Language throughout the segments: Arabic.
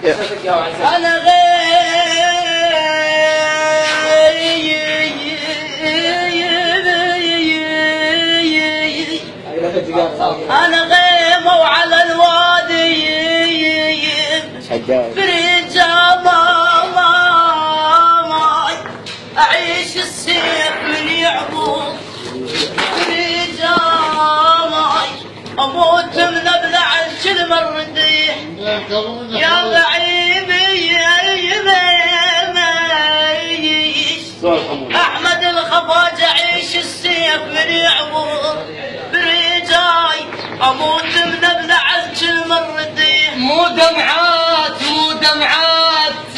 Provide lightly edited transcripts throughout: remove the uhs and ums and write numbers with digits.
انا غيب انا غيم وعلى الوادي برجال ماي اعيش السيف من يعبود برجال ماي اموت من ابلع الكلمه الرديح يا بعيبي احمد الخفاج اعيش السيف من يعبود برجاي اموت من ابلع الكلمه الرديح مو دمعات مو دمعات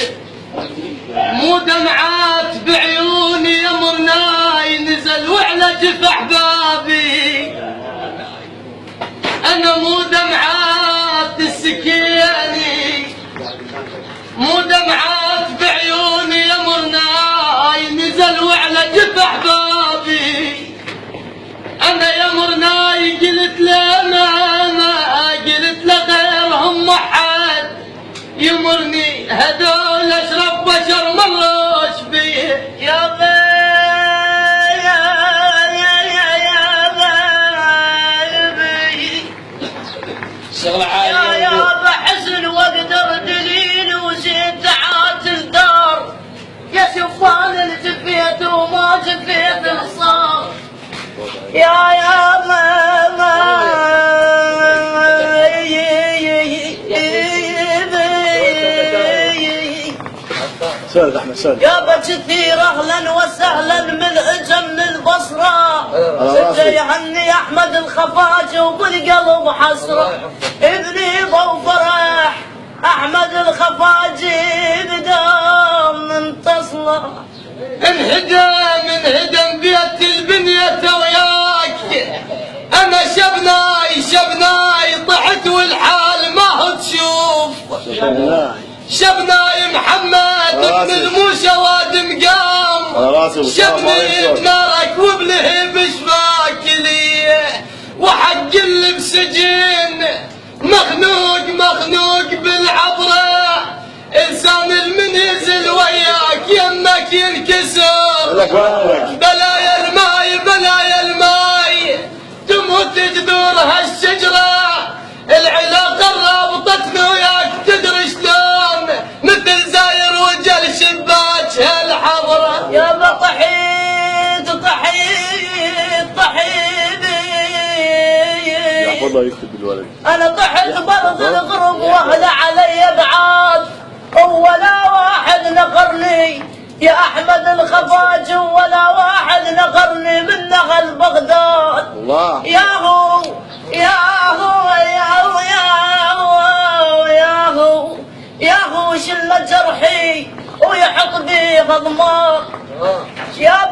مو دمعات بعيوني يا مرناي نزل وعلى جف احبابي انا مو دمعات السكيني مو دمعات بعيوني يا مرناي نزل وعلى جف احبابي انا يا مرناي قلت له ما قلت له غيرهم ما حد يمرني هذول اشرب بشر مروش بيه يا يا بحزن واقدر دليل وزيد تعات الدار يا شوفان اللي جفيت وما جفيت الصار يا ماما سولف احمد سولف يا بكثير اهلا وسهلا من من البصره يهني احمد الخفاج وبالقلب حسره ابني ضو فرح احمد الخفاج بدام منتصله انهدم بيت البنية وياك انا شبناي طحت والحال ما هو تشوف شبناي محمد ابن الموشى واد مقام شبني بنارك وبلهب شفاك لي وحق اللي بسجين مخنوق بالعبره انسان المن ينزل وياك يمك ينكسر بلايا الماي تموت تدور هالشجره العلاقه رابطتنا وياك تدري شلون مثل زاير وجل شباك هالحضره يا طحيت الله يكتب الولد انا طحت برض الغرب واهل علي بعاد ولا واحد نقرني يا احمد الخفاج ولا واحد نقرني من نغل بغداد الله ياهو شل جرحي ويحط بيه اضمار يا